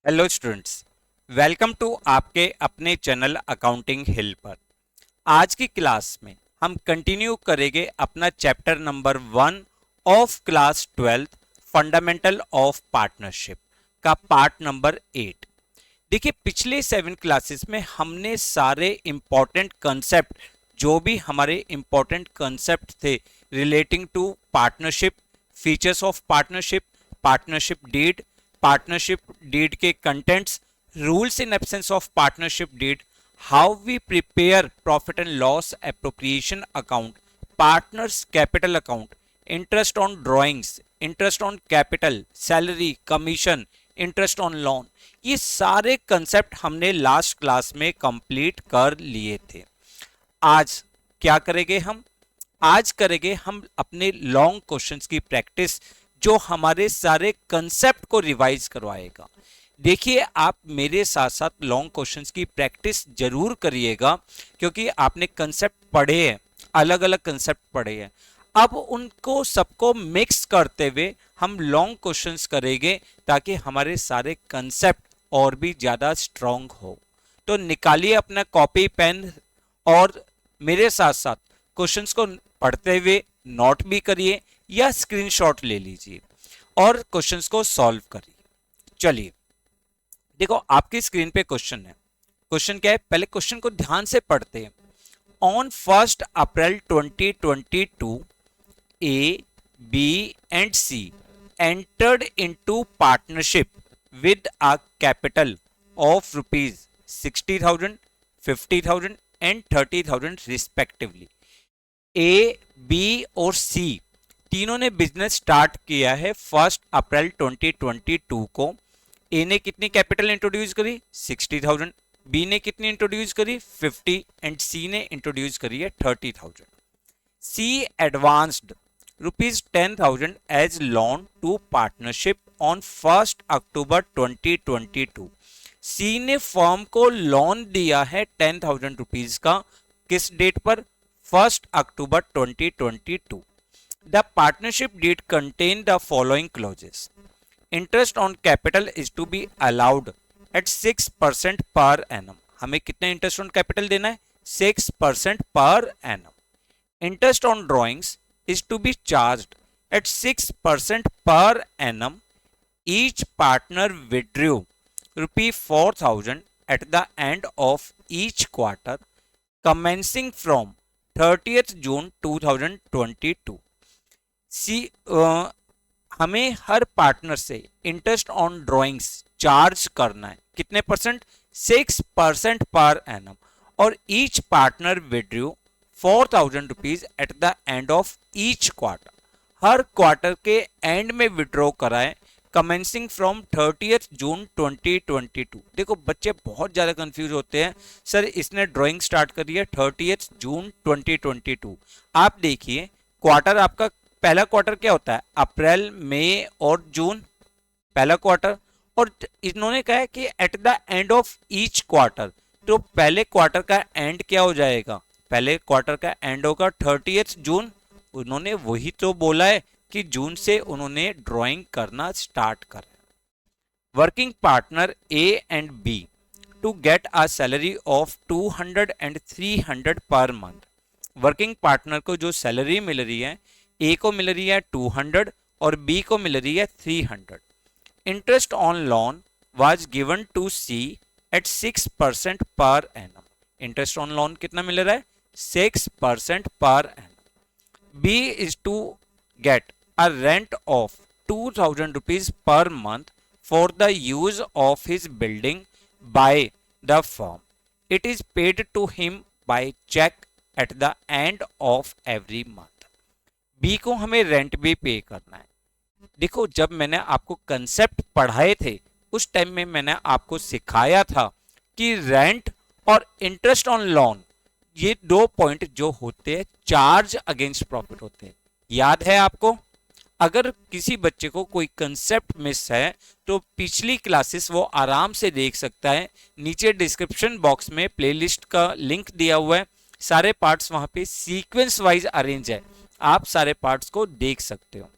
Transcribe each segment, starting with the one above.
Hello students, welcome to आपके अपने channel accounting हिल पर। आज की क्लास में हम कंटिन्यू करेंगे अपना chapter number 1 of class 12 fundamental of partnership का पार्ट नंबर 8। देखिए, पिछले 7 क्लासेस में हमने सारे इंपॉर्टेंट कंसेप्ट, जो भी हमारे इंपॉर्टेंट कंसेप्ट थे relating to partnership, features of partnership, partnership deed के contents, rules in absence of partnership deed, how we prepare profit and loss appropriation account, partners capital account, interest on drawings, interest on capital, salary, commission, interest on loan, ये सारे concept हमने last class में complete कर लिए थे। आज क्या करेंगे हम? आज करेंगे हम अपने लॉन्ग क्वेश्चंस की प्रैक्टिस, जो हमारे सारे कंसेप्ट को रिवाइज करवाएगा। देखिए, आप मेरे साथ साथ लॉन्ग क्वेश्चंस की प्रैक्टिस जरूर करिएगा, क्योंकि आपने कंसेप्ट पढ़े हैं, अलग अलग कंसेप्ट पढ़े हैं। अब उनको सबको मिक्स करते हुए हम लॉन्ग क्वेश्चंस करेंगे, ताकि हमारे सारे कंसेप्ट और भी ज्यादा स्ट्रांग हो। तो निकालिए अपना कॉपी पेन और मेरे साथ साथ क्वेश्चंस को पढ़ते हुए नोट भी करिए या स्क्रीनशॉट ले लीजिए और क्वेश्चंस को सॉल्व करिए। चलिए, देखो आपकी स्क्रीन पे क्वेश्चन है। क्वेश्चन क्या है? पहले क्वेश्चन को ध्यान से पढ़ते हैं। On 1 April 2022 A, B and C entered into partnership with a capital of rupees 60,000, 50,000 and 30,000 respectively. A, B और C तीनों ने बिजनेस स्टार्ट किया है 1 अप्रैल 2022 को। ए ने कितनी कैपिटल इंट्रोड्यूस करी? 60,000। बी ने कितनी इंट्रोड्यूस करी? 50 एंड सी ने इंट्रोड्यूस करी है 30,000। C advanced rupees 10,000 as loan to partnership on 1 October 2022। C ने फर्म को लोन दिया है 10,000 रुपीज का। किस डेट पर? 1 October 2022। The partnership deed contain the following clauses. Interest on capital is to be allowed at 6% per annum. हमें कितना interest on capital देना है? 6% पर annum. Interest on drawings is to be charged at 6% per annum. Each partner withdrew ₹4,000 at the end of each quarter, commencing from 30th June 2022. C हमें हर partner से interest on drawings charge करना है। कितने percent? 6% पर annum. और each partner withdrew 4,000 rupees at the end of each quarter. हर quarter के एंड में विड्रॉ कराएं, कमेंसिंग फ्रॉम 30th जून 2022। देखो, बच्चे बहुत ज्यादा कंफ्यूज होते हैं, सर इसने ड्राइंग स्टार्ट करी है 30th जून 2022। आप देखिए, क्वार्टर आपका पहला क्वार्टर क्या होता है? अप्रैल, मई और जून, पहला क्वार्टर। और इन्होंने कहा है कि eight the end of each quarter, तो पहले क्वार्टर का एंड क्या हो जाएगा? पहले क्वार्टर का एंड होगा 30th जून। उन्होंने वही तो बोला है कि जून से उन्होंने ड्राइंग करना स्टार्ट करा। Working partner A and B to get a salary of 200 and 300 per month. Working partner को जो सैलरी मिल रही है, ए को मिल रही है 200 और बी को मिल रही है 300। Interest on loan was given to C at 6% per annum. Interest on loan कितना मिल रहा है? 6% पर annum. B is to get a rent of 2,000 rupees per month for the use of his building by the firm. It is paid to him by cheque at the end of every month. B को हमें rent भी पे करना है। देखो, जब मैंने आपको कंसेप्ट पढ़ाए थे, उस टाइम में मैंने आपको सिखाया था कि रेंट और इंटरेस्ट ऑन लोन, ये दो पॉइंट जो होते हैं चार्ज अगेंस्ट प्रॉफिट होते हैं। याद है आपको? अगर किसी बच्चे को कोई कंसेप्ट मिस है तो पिछली क्लासेस वो आराम से देख सकता है। नीचे डिस्क्रिप्शन बॉक्स में प्लेलिस्ट का लिंक दिया हुआ है, सारे पार्ट्स वहां पे सीक्वेंस वाइज अरेंज है, आप सारे पार्ट्स को देख सकते हो।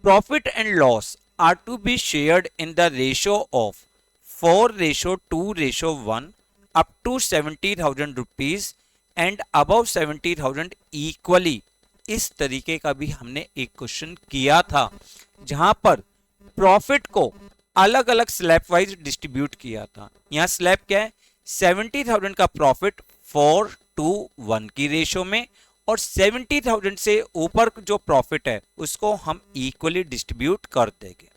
Profit and loss are to be shared in the ratio of 4:2:1 up to 70,000 rupees and above 70,000 equally। इस तरीके का भी हमने एक क्वेश्चन किया था जहां पर प्रॉफिट को अलग अलग स्लैब वाइज डिस्ट्रीब्यूट किया था। यहां स्लैब क्या है, 70,000 का प्रॉफिट 4:1 की रेशो में, और 70,000 से ऊपर जो प्रॉफिट है उसको हम इक्वली डिस्ट्रीब्यूट कर देंगे।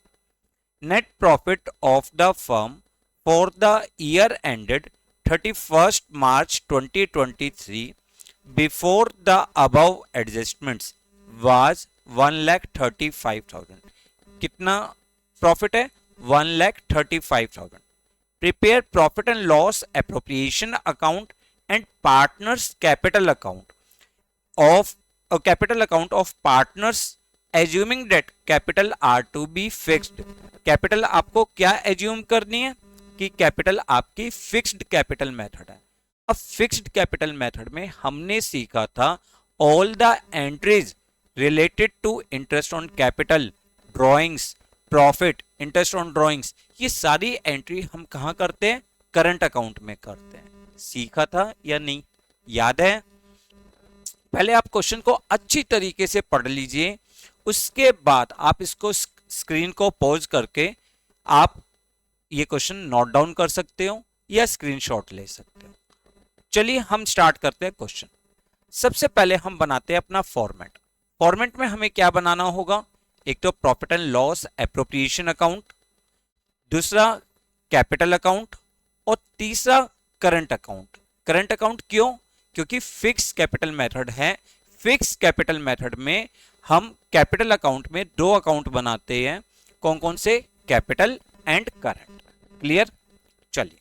Net profit of the firm for the year ended 31 March 2023 before the above adjustments was 1,35,000। कितना प्रॉफिट है, 1,35,000। Prepare profit and loss appropriation account and partners capital account of a capital account of partners assuming that capital are to be fixed। Capital आपको क्या assume करनी है कि capital आपकी fixed capital method है। अब फिक्स्ड कैपिटल मेथड में हमने सीखा था all the entries related to interest on capital, drawings, profit, interest on drawings, ये सारी एंट्री हम कहां करते हैं, करंट अकाउंट में करते हैं। सीखा था या नहीं, याद है? पहले आप क्वेश्चन को अच्छी तरीके से पढ़ लीजिए, उसके बाद आप इसको स्क्रीन को पॉज करके आप ये क्वेश्चन नोट डाउन कर सकते हो या स्क्रीनशॉट ले सकते हो। चलिए हम स्टार्ट करते हैं क्वेश्चन। सबसे पहले हम बनाते हैं अपना फॉर्मेट। फॉर्मेट में हमें क्या बनाना होगा, एक तो profit and loss appropriation account, दूसरा कैपिटल अकाउंट, और तीसरा करंट अकाउंट। करंट अकाउंट क्यों, क्योंकि फिक्स कैपिटल मेथड है। फिक्स कैपिटल मेथड में हम कैपिटल अकाउंट में दो अकाउंट बनाते हैं, कौन कौन से, कैपिटल एंड करंट। क्लियर? चलिए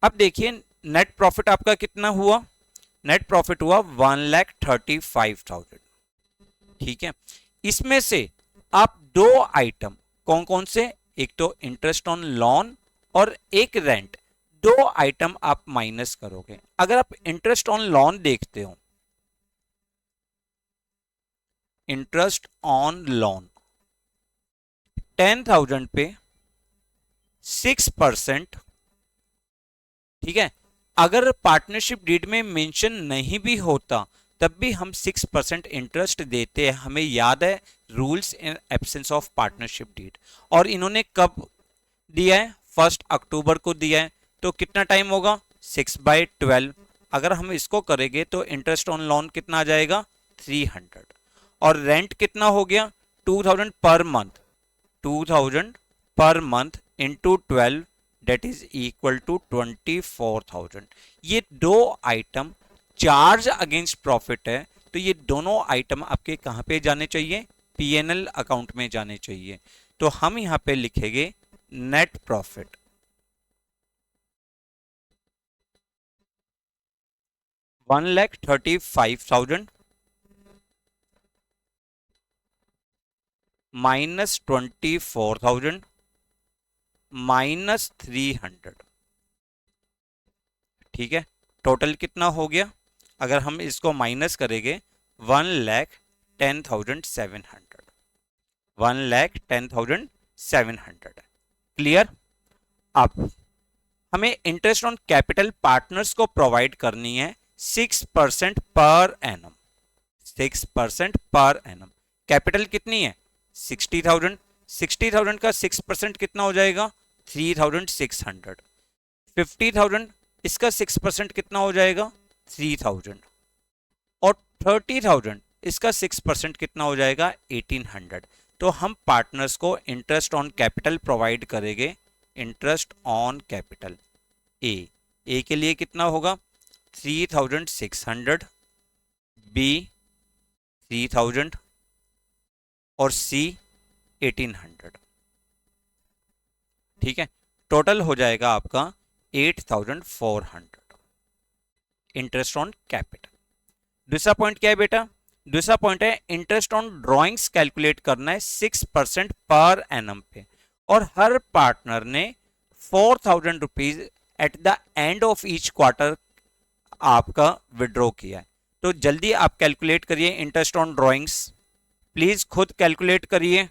अब देखिए नेट प्रॉफिट आपका कितना हुआ, नेट प्रॉफिट हुआ 1,35,000। ठीक है, इसमें से आप दो आइटम कौन कौन से, एक तो इंटरेस्ट ऑन लोन और एक रेंट, दो आइटम आप माइनस करोगे। अगर आप इंटरेस्ट ऑन लोन देखते हो, इंटरेस्ट ऑन लोन 10,000 पे 6%, ठीक है, अगर पार्टनरशिप डीड में मेंशन नहीं भी होता तब भी हम 6% इंटरेस्ट देते हैं। हमें याद है rules in absence of partnership deed. और इन्होंने कब दिया है, 1 अक्टूबर को दिया है, तो कितना टाइम होगा, 6/12। अगर हम इसको करेंगे तो इंटरेस्ट ऑन लोन कितना आ जाएगा, 300, और रेंट कितना हो गया, 2,000 per month, 2,000 per month into 12 date is equal to 24,000। ये दो आइटम चार्ज अगेंस्ट प्रॉफिट है, तो ये दोनों आइटम आपके कहां पे जाने चाहिए, पीएनएल अकाउंट में जाने चाहिए। तो हम यहां पे लिखेंगे नेट प्रॉफिट 1,35,000 माइनस 24,000 माइनस 300। ठीक है, टोटल कितना हो गया, अगर हम इसको माइनस करेंगे 1,10,700, 1,10,700। क्लियर? अब हमें इंटरेस्ट ऑन कैपिटल पार्टनर्स को प्रोवाइड करनी है 6% per annum, 6% per annum. Capital कितनी है, 60,000, 60,000 का 6% कितना हो जाएगा, 3,600। 50,000, इसका 6% कितना हो जाएगा, 3,000, और 30,000, इसका 6% कितना हो जाएगा, 1,800। तो हम पार्टनर्स को इंटरेस्ट ऑन कैपिटल प्रोवाइड करेंगे, इंटरेस्ट ऑन कैपिटल ए के लिए कितना होगा, 3,600, बी 3,000 और सी 1,800। ठीक है, टोटल हो जाएगा आपका 8,400 इंटरेस्ट ऑन कैपिटल। दूसरा पॉइंट क्या है बेटा, दूसरा पॉइंट है इंटरेस्ट ऑन ड्रॉइंग्स कैलकुलेट करना है 6% पर एनम पे, और हर पार्टनर ने 4,000 rupees at the end of each quarter आपका विड्रॉ किया है। तो जल्दी आप कैलकुलेट करिए इंटरेस्ट ऑन ड्रॉइंग्स, प्लीज खुद कैलकुलेट करिए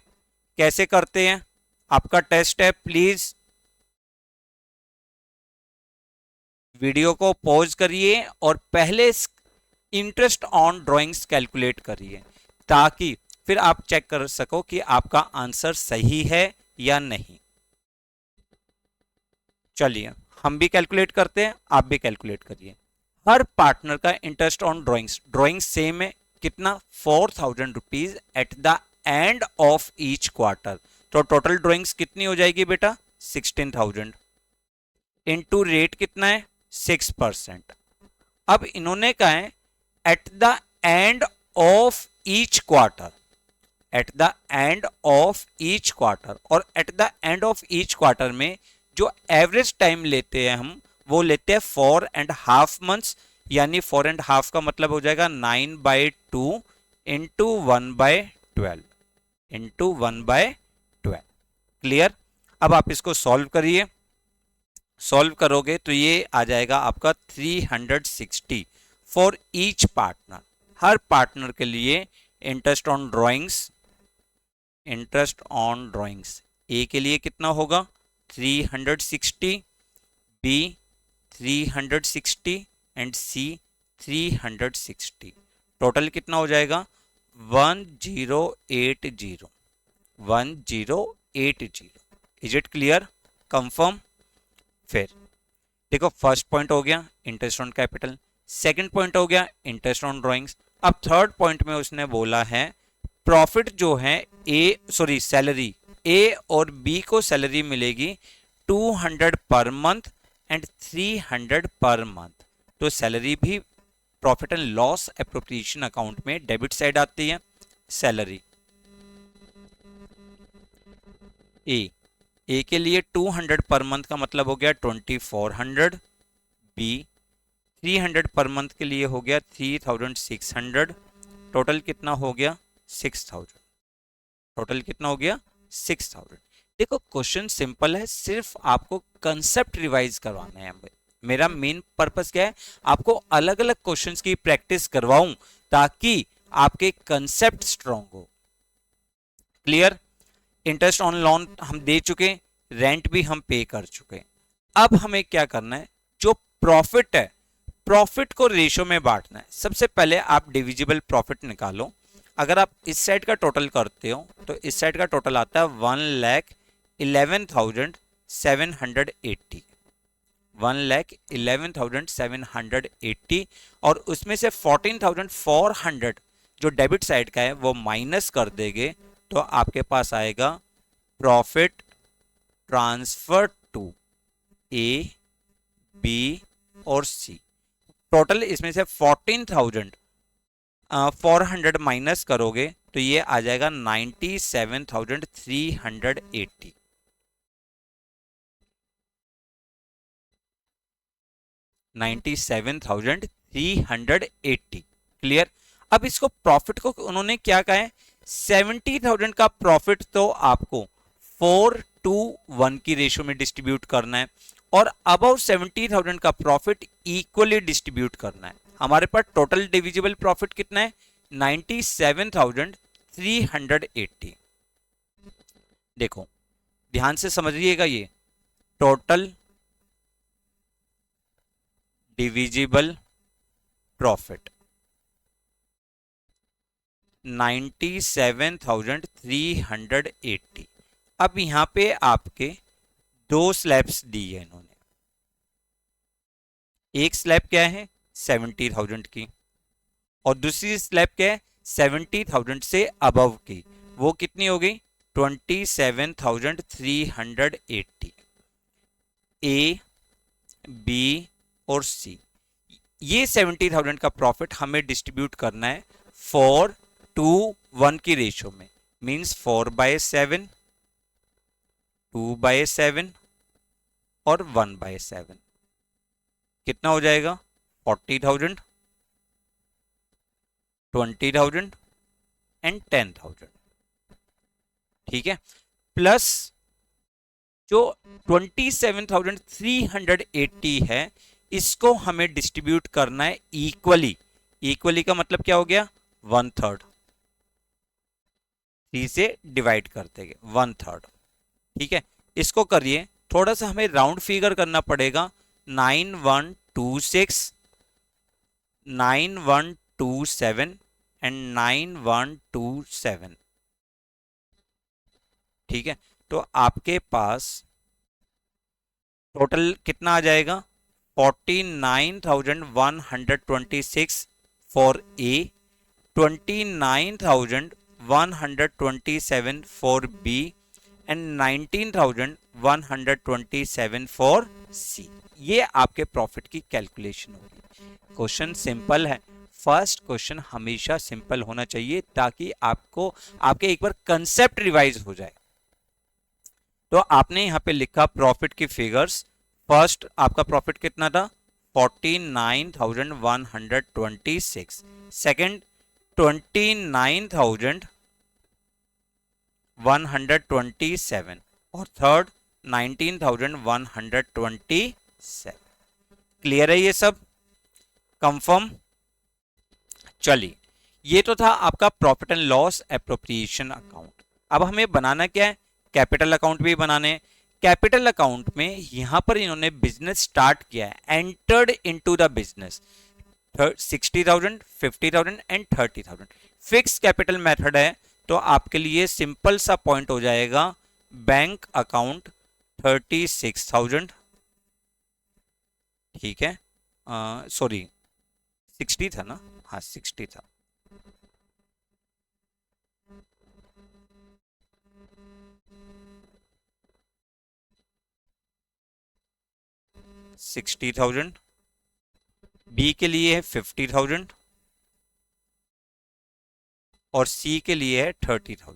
कैसे करते हैं। आपका टेस्ट है, प्लीज वीडियो को पॉज करिए और पहले इंटरेस्ट ऑन ड्राइंग्स कैलकुलेट करिए, ताकि फिर आप चेक कर सको कि आपका आंसर सही है या नहीं। चलिए हम भी कैलकुलेट करते हैं, आप भी कैलकुलेट करिए। हर पार्टनर का इंटरेस्ट ऑन ड्राइंग्स सेम है, कितना 4000 rupees at the end of each quarter. तो टोटल ड्राइंग्स कितनी हो जाएगी बेटा, 16,000 इनटू रेट कितना है 6%। अब इन्होंने कहा है at the end of each quarter, at the end of each quarter, और at the end of each quarter में जो एवरेज टाइम लेते हैं हम, वो लेते हैं 4.5 मंथ्स, यानी 4.5 का मतलब हो जाएगा 9/2 इंटू 1/12 इंटू 1/12। क्लियर। अब आप इसको सॉल्व करिए, सॉल्व करोगे तो ये आ जाएगा आपका 360 फॉर ईच पार्टनर। हर पार्टनर के लिए interest on drawings, interest on drawings A के लिए कितना होगा 360, बी 360 एंड सी 360। टोटल कितना हो जाएगा 1080, 1080। Is it clear, confirm. फिर देखो फर्स्ट पॉइंट हो गया interest on capital, second point हो गया इंटरेस्ट ऑन ड्राइंग्स। अब थर्ड पॉइंट में उसने बोला है प्रॉफिट जो है सैलरी ए और बी को सैलरी मिलेगी 200 per month and 300 per month. तो सैलरी भी profit and loss appropriation account में डेबिट साइड आती है। सैलरी ए के लिए 200 पर मंथ का मतलब हो गया 2400, बी 300 पर मंथ के लिए हो गया 3600। टोटल कितना हो गया 6000। टोटल कितना हो गया 6000। देखो क्वेश्चन सिंपल है, सिर्फ आपको कंसेप्ट रिवाइज करवाना है। मेरा मेन पर्पस क्या है, आपको अलग अलग क्वेश्चंस की प्रैक्टिस करवाऊं ताकि आपके कंसेप्ट स्ट्रांग हो। क्लियर। इंटरेस्ट ऑन लोन हम दे चुके, रेंट भी हम पे कर चुके। अब हमें क्या करना है, जो प्रॉफिट है प्रॉफिट को रेशियो में बांटना है। सबसे पहले आप डिविजिबल प्रॉफिट निकालो। अगर आप इस साइड का टोटल करते हो तो इस साइड का टोटल आता है 1,11,780, 1,11,780, और उसमें से 14,400 जो डेबिट साइड का है वो माइनस कर देंगे तो आपके पास आएगा profit transfer to A, B और सी। टोटल इसमें से 14,400 माइनस करोगे तो ये आ जाएगा 97,380। 97,380। क्लियर। अब इसको प्रॉफिट को उन्होंने क्या कहा है, 70,000 का प्रॉफिट तो आपको 4:1 की रेशियो में डिस्ट्रीब्यूट करना है, और अबाउट 70,000 का प्रॉफिट इक्वली डिस्ट्रीब्यूट करना है। हमारे पास टोटल डिविजिबल प्रॉफिट कितना है 97,380। देखो ध्यान से समझिएगा, ये टोटल डिविजिबल प्रॉफिट 97,380। अब यहां पे आपके दो स्लैब्स दी है इन्होंने। एक स्लैब क्या है 70,000 की, और दूसरी स्लैब क्या है 70,000 से अबव की। वो कितनी हो गई 27,380। ए, बी और सी, ये 70,000 का प्रॉफिट हमें डिस्ट्रीब्यूट करना है 4:1 की रेशियो में, मींस 4/7, 2/7 और 1/7। कितना हो जाएगा 40,000, 20,000 एंड 10,000। ठीक है। प्लस जो 27,380 है इसको हमें डिस्ट्रीब्यूट करना है इक्वली। इक्वली का मतलब क्या हो गया 1/3, 3 से डिवाइड कर देंगे 1/3। ठीक है, इसको करिए, थोड़ा सा हमें राउंड फिगर करना पड़ेगा। 9126, 9127 एंड 9127। ठीक है, तो आपके पास टोटल कितना आ जाएगा? 49,126 for A, 29,127 for B and 19,127 for C. ये आपके प्रॉफिट की कैलकुलेशन होगी। क्वेश्चन सिंपल है, फर्स्ट क्वेश्चन हमेशा सिंपल होना चाहिए ताकि आपको आपके एक बार कंसेप्ट रिवाइज हो जाए। तो आपने यहां पे लिखा प्रॉफिट की फिगर्स। फर्स्ट आपका प्रॉफिट कितना था? 49,126। सेकंड 29,127 और थर्ड 19,127। क्लियर है ये सब? कंफर्म? चलिए, ये तो था आपका profit and loss appropriation account. अब हमें बनाना क्या है? कैपिटल अकाउंट भी बनाने हैं। कैपिटल अकाउंट में यहां पर इन्होंने बिजनेस स्टार्ट किया है, entered into the business, 60,000, 50,000 and 30,000। Fix capital method है, तो आपके लिए सिंपल सा पॉइंट हो जाएगा बैंक अकाउंट 36,000। ठीक है, सॉरी 60 था ना? हाँ 60 था। 60,000। बी के लिए है 50,000 और सी के लिए है 30,000।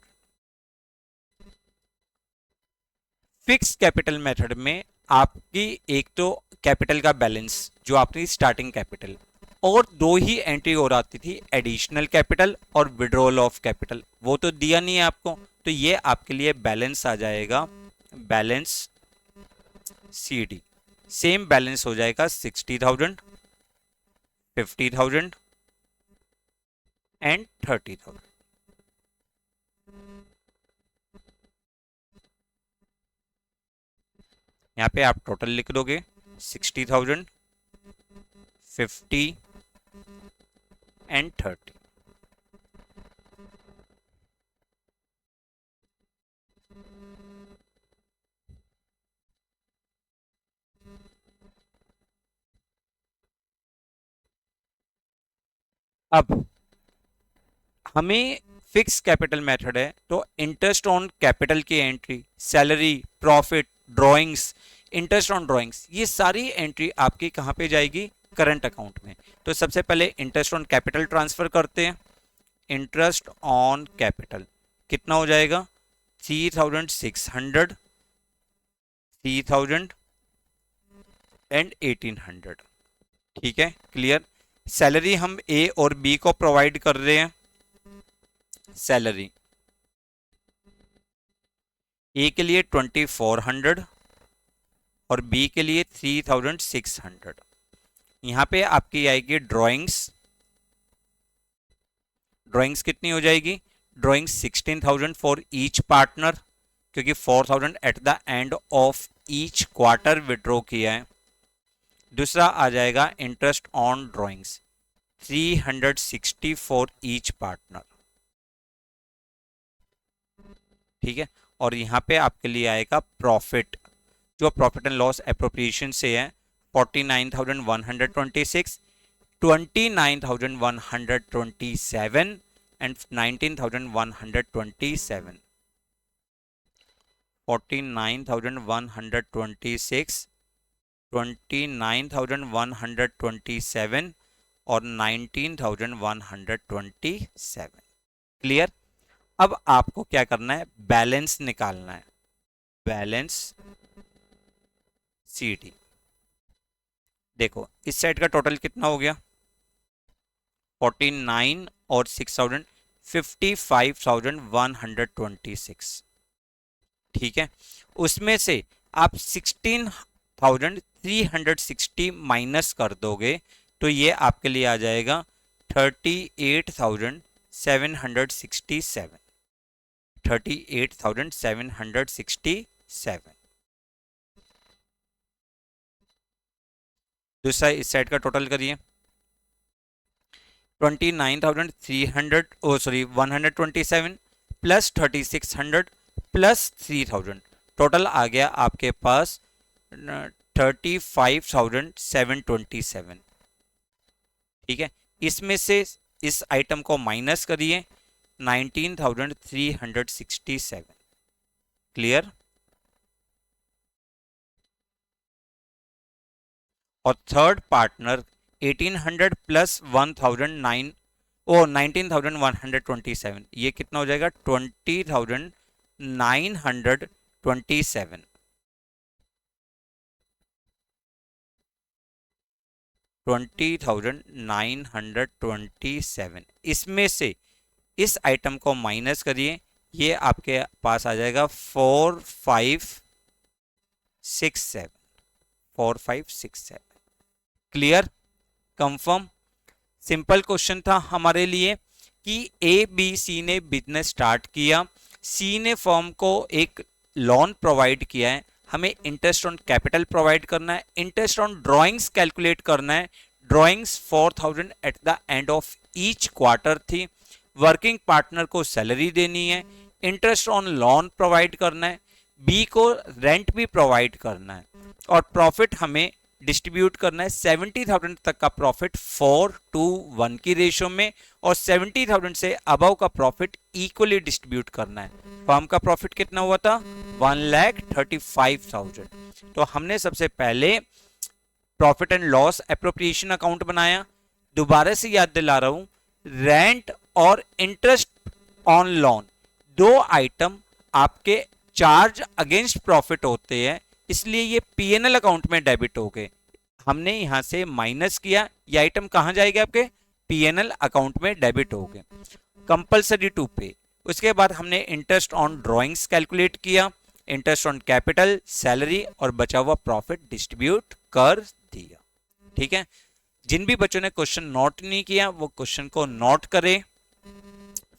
फिक्स कैपिटल मेथड में आपकी एक तो कैपिटल का बैलेंस जो आपकी स्टार्टिंग कैपिटल, और दो ही एंट्री और आती थी, एडिशनल कैपिटल और विड्रॉल ऑफ कैपिटल। वो तो दिया नहीं है आपको, तो ये आपके लिए बैलेंस आ जाएगा, balance C D. Same balance हो जाएगा 60,000, 50,000 एंड 30,000। यहाँ पे आप टोटल लिख दोगे 60,000, 50 एंड 30। अब हमें फिक्स कैपिटल मेथड है, तो इंटरेस्ट ऑन कैपिटल की entry, salary, profit, drawings, interest on drawings, ये सारी एंट्री आपकी कहां पे जाएगी? करंट अकाउंट में। तो सबसे पहले इंटरेस्ट ऑन कैपिटल ट्रांसफर करते हैं। इंटरेस्ट ऑन कैपिटल कितना हो जाएगा? 3,600, 3,000 एंड 1,800। ठीक है, क्लियर। सैलरी हम ए और बी को प्रोवाइड कर रहे हैं। सैलरी ए के लिए 2,400 और बी के लिए 3,600। यहां पे आपकी आएगी ड्राइंग्स। ड्राइंग्स कितनी हो जाएगी? ड्राइंग्स 16,000 फॉर ईच पार्टनर, क्योंकि 4,000 eight the end of each quarter withdraw किया है। दूसरा आ जाएगा interest on drawings 360 for each partner. ठीक है, और यहां पे आपके लिए आएगा प्रॉफिट, जो प्रॉफिट एंड लॉस एप्रोप्रिएशन से है, 49,126, 29,127 एंड 19,127। 49,126, 29,127 और 19,127। क्लियर? अब आपको क्या करना है? बैलेंस निकालना है, बैलेंस सी डी। देखो इस साइड का टोटल कितना हो गया? 49 और 6,000, 55,126। ठीक है, उसमें से आप 16,360 माइनस कर दोगे, तो ये आपके लिए आ जाएगा 38,767। 38,767। दूसरा इस साइड का टोटल करिए 127 प्लस 3600 प्लस 3000 टोटल आ गया आपके पास 35,727। ठीक है, इसमें से इस आइटम को माइनस करिए 19,367। क्लियर। और थर्ड पार्टनर 1800 प्लस 19,127, ये कितना हो जाएगा 20,927। 20,927 इसमें से इस आइटम को माइनस करिए, ये आपके पास आ जाएगा 4567। Clear, confirm. सिंपल क्वेश्चन था हमारे लिए कि ए बी सी ने बिजनेस स्टार्ट किया, सी ने फर्म को एक लोन प्रोवाइड किया है, हमें इंटरेस्ट ऑन कैपिटल प्रोवाइड करना है, इंटरेस्ट ऑन ड्राइंग्स कैलकुलेट करना है, drawings 4000 eight the end of each quarter थी, वर्किंग पार्टनर को सैलरी देनी है, इंटरेस्ट ऑन लोन प्रोवाइड करना है, बी को रेंट भी प्रोवाइड करना है, और प्रॉफिट हमें डिस्ट्रीब्यूट करना है 70,000 तक का प्रॉफिट 4:1 की रेशियो में, और 70,000 से अबव का प्रॉफिट इक्वली डिस्ट्रीब्यूट करना है। फर्म का प्रॉफिट कितना हुआ था 1,35,000। तो हमने सबसे पहले profit and loss appropriation account बनाया। दोबारा से याद दिला रहा हूं, रेंट और इंटरेस्ट ऑन लोन दो आइटम आपके चार्ज अगेंस्ट प्रॉफिट होते हैं, इसलिए ये पीएनएल अकाउंट में डेबिट हो गए। हमने यहां से माइनस किया, ये आइटम कहां जाएगा आपके पीएनएल अकाउंट में डेबिट हो गए, कंपलसरी टू पे। उसके बाद हमने इंटरेस्ट ऑन ड्राइंग्स कैलकुलेट किया, इंटरेस्ट ऑन कैपिटल, सैलरी और बचा हुआ प्रॉफिट डिस्ट्रीब्यूट कर दिया। ठीक है, जिन भी बच्चों ने क्वेश्चन नोट नहीं किया वो क्वेश्चन को नोट करें,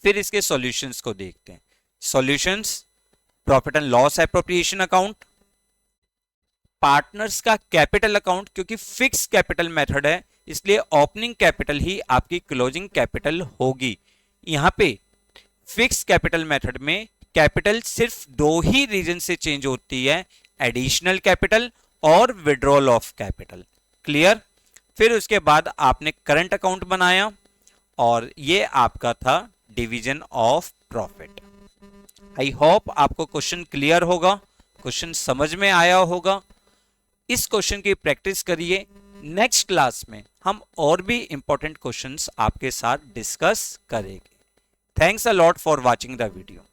फिर इसके सॉल्यूशंस को देखते हैं। Solutions, profit and loss appropriation account, partners का कैपिटल अकाउंट, क्योंकि फिक्स कैपिटल मेथड है इसलिए ओपनिंग कैपिटल ही आपकी क्लोजिंग कैपिटल होगी। यहां पे फिक्स कैपिटल मेथड में कैपिटल सिर्फ दो ही रीजन से चेंज होती है, एडिशनल कैपिटल और विड्रॉल ऑफ कैपिटल। क्लियर। फिर उसके बाद आपने करंट अकाउंट बनाया और ये आपका था division of profit. I hope आपको क्वेश्चन क्लियर होगा, क्वेश्चन समझ में आया होगा। इस क्वेश्चन की प्रैक्टिस करिए, नेक्स्ट क्लास में हम और भी इंपॉर्टेंट क्वेश्चंस आपके साथ डिस्कस करेंगे। Thanks a lot for watching the video.